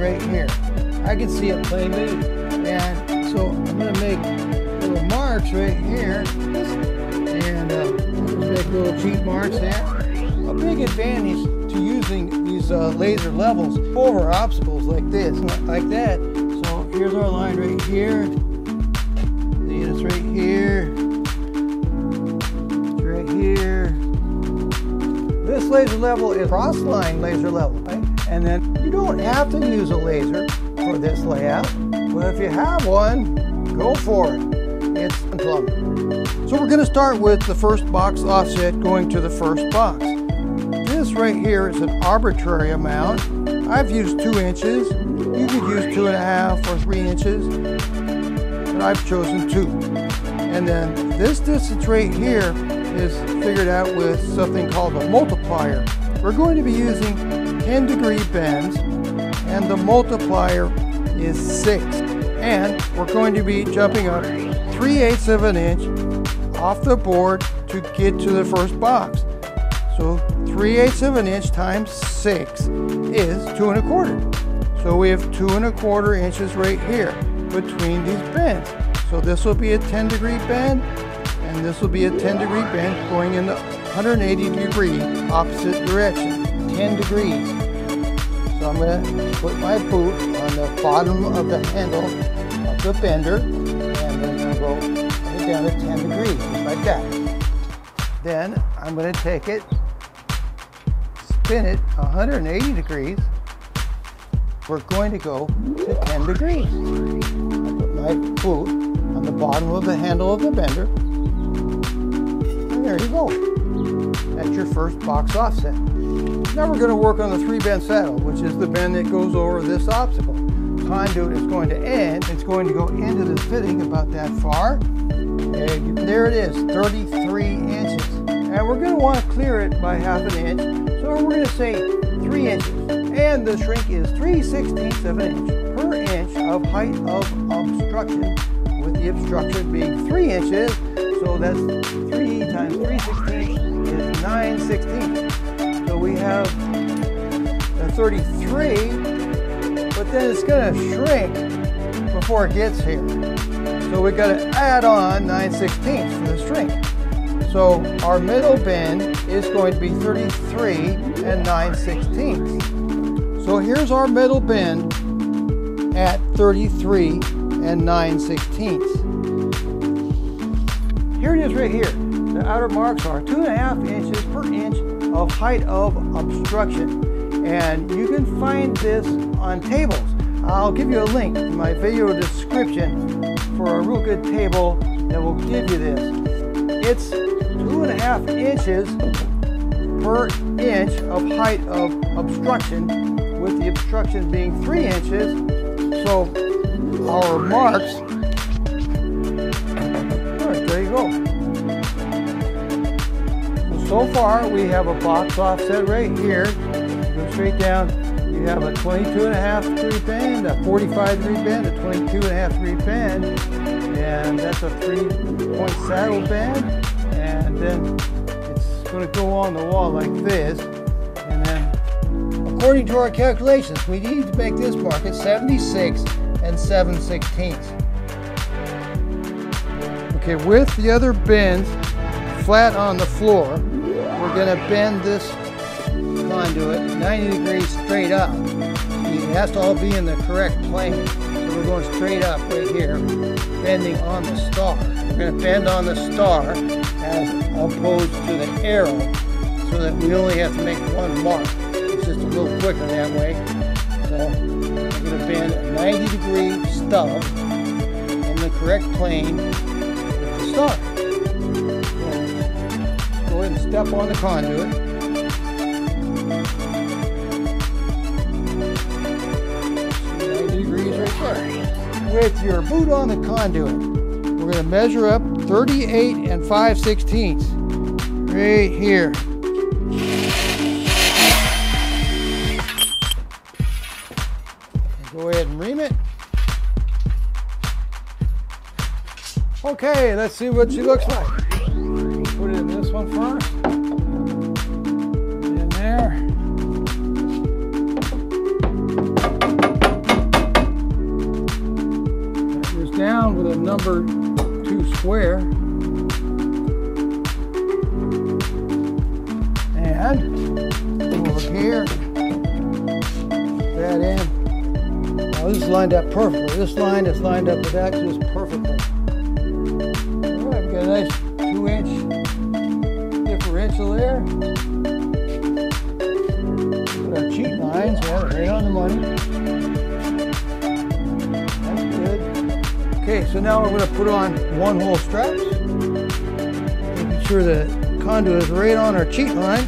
right here. I can see it plainly, and so I'm going to make little marks right here, and just make little cheat marks there. A big advantage to using these laser levels over obstacles like this, like that. So here's our line right here. It's right here. It's right here. This laser level is cross-line laser level, right? And then you don't have to use a laser for this layout, but if you have one, go for it. It's plumb. So we're going to start with the first box offset going to the first box. This right here is an arbitrary amount. I've used 2 inches. You could use 2.5 or 3 inches, but I've chosen 2. And then this distance right here is figured out with something called a multiplier. We're going to be using 10-degree bends, and the multiplier is 6. And we're going to be jumping up 3/8 of an inch off the board to get to the first box. So 3/8 of an inch times 6 is 2 1/4. So we have 2 1/4 inches right here between these bends. So this will be a 10-degree bend, and this will be a 10-degree bend going in the 180-degree opposite direction, 10 degrees. So I'm going to put my boot on the bottom of the handle of the bender, and then I'm going to go down to 10 degrees, just like that. Then I'm going to take it, spin it 180 degrees. We're going to go to 10 degrees. I put my boot on the bottom of the handle of the bender, and there you go. That's your first box offset. Now we're going to work on the 3-bend saddle, which is the bend that goes over this obstacle. Conduit is going to end. It's going to go into this fitting about that far. And there it is, 33 inches. And we're going to want to clear it by ½ an inch. So we're going to say 3 inches. And the shrink is 3/16 of an inch per inch of height of obstruction, with the obstruction being 3 inches. So that's 3 times 3/16 is 9/16. So we have a 33, but then it's going to shrink before it gets here. So we got to add on 9/16 for the shrink. So our middle bend is going to be 33 and 9/16. So here's our middle bend at 33 and 9/16. Here it is right here. The outer marks are 2.5 inches per inch of height of obstruction. And you can find this on tables. I'll give you a link in my video description for a real good table that will give you this. It's 2.5 inches per inch of height of obstruction, with the obstruction being 3 inches. So our marks, all right, there you go. So far we have a box offset right here. Go straight down. You have a 22.5 degree bend, a 45 degree bend, a 22.5 degree bend, and that's a 3-point saddle bend. And then it's going to go on the wall like this. And then, according to our calculations, we need to make this mark at 76 and 7/16. Okay, with the other bends flat on the floor, we're going to bend this conduit 90 degrees straight up. It has to all be in the correct plane. So we're going straight up right here, bending on the star. We're going to bend on the star as opposed to the arrow, so that we only have to make one mark. It's just a little quicker that way. So I'm going to bend a 90 degree stub in the correct plane with the star. So go ahead and step on the conduit. With your boot on the conduit, we're going to measure up 38 and 5/16 right here. Go ahead and ream it. Okay, let's see what she looks like. Put it in this one first. In there. lined up perfectly. This line is lined up with axis perfectly. All right, we got a nice 2-inch differential there. Put our cheat lines, yeah, right on the money. That's good. Okay, so now we're going to put on 1-hole straps. Making sure the conduit is right on our cheat line.